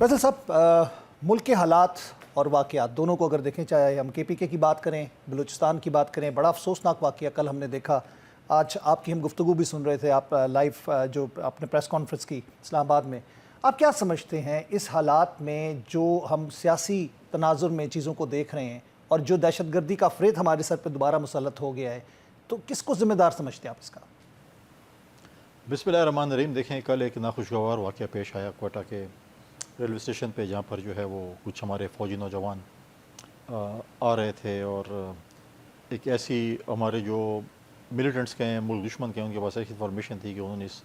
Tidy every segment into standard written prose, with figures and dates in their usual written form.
फैसल साहब, मुल्क के हालात और वाक़यात दोनों को अगर देखें, चाहे हम KPK की बात करें, बलूचिस्तान की बात करें, बड़ा अफसोसनाक वाक़या कल हमने देखा। आज आपकी हम गुफ्तगू भी सुन रहे थे, आप लाइव जो आपने प्रेस कॉन्फ्रेंस की इस्लामाबाद में। आप क्या समझते हैं इस हालात में जो हम सियासी तनाजुर में चीज़ों को देख रहे हैं और जो दहशतगर्दी का फ़रेब हमारे सर पर दोबारा मुसल्लत हो गया है, तो किसको ज़िम्मेदार समझते हैं आप इसका? बिस्मिल्लाहिर्रहमानिर्रहीम। देखें, कल एक नाखुशगवार वाक़या पेश आया क्वेटा के रेलवे स्टेशन पे, जहाँ पर जो है वो कुछ हमारे फ़ौजी नौजवान आ रहे थे और एक ऐसी हमारे जो मिलिटेंट्स के हैं, मुल्क दुश्मन के हैं, उनके पास ऐसी इन्फॉर्मेशन थी कि उन्होंने इस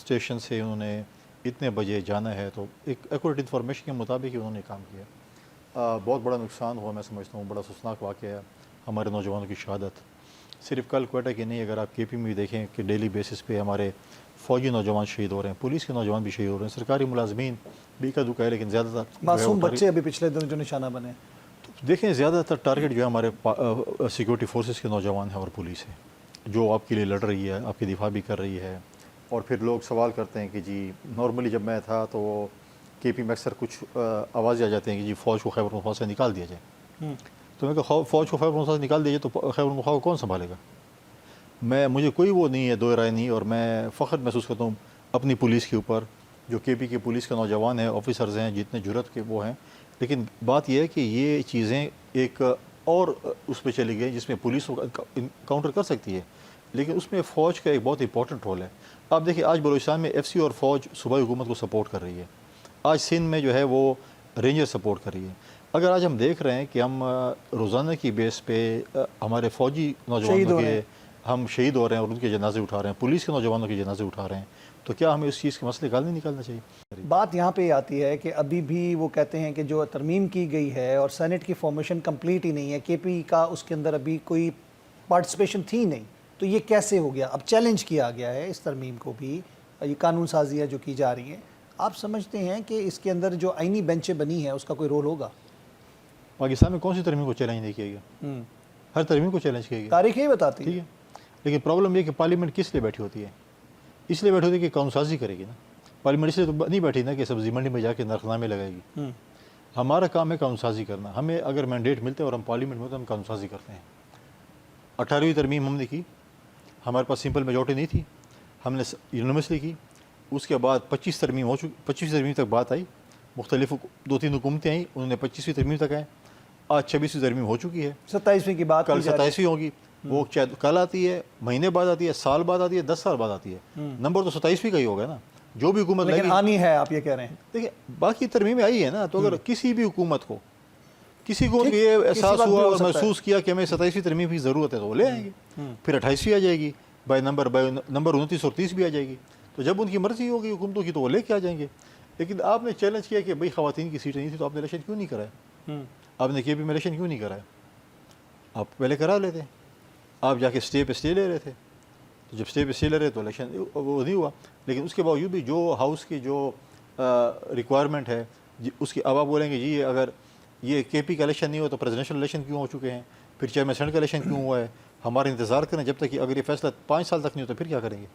स्टेशन से उन्होंने इतने बजे जाना है, तो एक एक्यूरेट इन्फॉर्मेशन के मुताबिक ही उन्होंने काम किया। बहुत बड़ा नुकसान हुआ, मैं समझता हूँ बड़ा अफसोसनाक वाक़या है, हमारे नौजवानों की शहादत। सिर्फ कल क्वेटा की नहीं, अगर आप KP में भी देखें कि डेली बेसिस पे हमारे फ़ौजी नौजवान शहीद हो रहे हैं, पुलिस के नौजवान भी शहीद हो रहे हैं, सरकारी मुलाजमीन भी इक्का दुक्का है, लेकिन ज़्यादातर मासूम बच्चे अभी पिछले दिनों जो निशाना बने। तो देखें, ज़्यादातर टारगेट जो है हमारे सिक्योरिटी फोर्सेस के नौजवान हैं और पुलिस है, जो आपके लिए लड़ रही है, आपकी दिफा भी कर रही है। और फिर लोग सवाल करते हैं कि जी, नॉर्मली जब मैं था तो KP में अक्सर कुछ आवाज़ें आ जाती हैं कि जी फ़ौज को खैबर पख्तूनख्वा से निकाल दिया जाए। तो मैं कहा, फ़ौज को खैबर पख्तूनख्वा से निकाल दिया जाए तो खैबर पख्तूनख्वा को कौन संभालेगा? मुझे कोई वो नहीं है, दो राय नहीं, और मैं फ़ख्र महसूस करता हूँ अपनी पुलिस के ऊपर, जो KP के पुलिस के नौजवान हैं, ऑफिसर्स हैं, जितने जुर्रत के वो हैं। लेकिन बात यह है कि ये चीज़ें एक और उस पर चली गई जिसमें पुलिस काउंटर कर सकती है, लेकिन उसमें फ़ौज का एक बहुत इंपॉर्टेंट रोल है। आप देखिए, आज बलूचिस्तान में FC और फ़ौज सूबाई हुकूमत को सपोर्ट कर रही है, आज सिंध में जो है वो रेंजर सपोर्ट कर रही है। अगर आज हम देख रहे हैं कि हम रोज़ाना की बेस पे हमारे फ़ौजी नौजवानों के हम शहीद हो रहे हैं और उनके जनाजे उठा रहे हैं, पुलिस के नौजवानों के जनाजे उठा रहे हैं, तो क्या हमें उस चीज़ के मसले हल नहीं निकालना चाहिए? बात यहाँ पे आती है कि अभी भी वो कहते हैं कि जो तरमीम की गई है और सेनेट की फॉर्मेशन कंप्लीट ही नहीं है, KP का उसके अंदर अभी कोई पार्टिसिपेशन थी नहीं, तो ये कैसे हो गया? अब चैलेंज किया गया है इस तरमीम को भी, ये कानून साजियाँ जो की जा रही हैं। आप समझते हैं कि इसके अंदर जो आईनी बेंचें बनी हैं उसका कोई रोल होगा? पाकिस्तान में कौन सी तरमीम को चैलेंज नहीं किया गया? हर तरमीम को चैलेंज किया गया, तारीख ही बताती है। ठीक है, लेकिन प्रॉब्लम ये कि पार्लियामेंट किस लिए बैठी होती है? इसलिए बैठी होती है कि कानूनसाजी करेगी ना। पार्लियामेंट इसलिए तो नहीं बैठी ना कि सब्जी मंडी में जाके नरखनामे लगाएगी। हमारा काम है कानूनसाजी करना। हमें अगर मैंडेट मिलते हैं और हम पार्लियामेंट में तो हम कानूनसाजी करते हैं। 18वीं तरमीम हमने की, हमारे पास सिंपल मेजॉरिटी नहीं थी, हमने यूनिवर्सली की। उसके बाद 25 तरमीम हो चुकी, 25वीं तरमीम तक बात आई, मुख्तलिफ 2-3 हुकूमतें आई, उन्होंने 25वीं तरमीम तक आए। आज 26वीं तरमीम हो चुकी है, 27वीं की बात, कल 27वीं होगी। वो चाहे कल आती है, महीने बाद आती है, साल बाद आती है, 10 साल बाद आती है, नंबर तो 27वीं का ही होगा ना, जो भी हुकूमत लेकिन आनी है, आप ये कह रहे हैं। देखिए, बाकी तरमीमें आई है ना, तो अगर किसी भी हुकूमत को ये एहसास हुआ और महसूस किया कि हमें 27वीं तरमीम की ज़रूरत है तो वो ले आएंगे, फिर 28वीं आ जाएगी, बाय नंबर 29 और 30 भी आ जाएगी। तो जब उनकी मर्जी होगी हुकूमतों की तो वो लेके आ जाएंगे। लेकिन आपने चैलेंज किया कि भाई ख़वातीन की सीटें नहीं थी तो आपने इलेक्शन क्यों नहीं कराया? आपने KP में इलेक्शन क्यों नहीं कराया? आप पहले करा लेते, आप जाके स्टे पे स्टे ले रहे थे, तो जब स्टे पे स्टे ले रहे तो इलेक्शन वो नहीं हुआ। लेकिन उसके बावजूद भी जो हाउस की जो रिक्वायरमेंट है उसकी, अब आप बोलेंगे जी अगर ये KP का इलेक्शन नहीं हुआ तो प्रेसिडेंशियल इलेक्शन क्यों हो चुके हैं, फिर चेयरमैन सेनेट का इलेक्शन क्यों हुआ है? हमारा इंतज़ार करें जब तक कि अगर ये फैसला 5 साल तक नहीं होता फिर क्या करेंगे?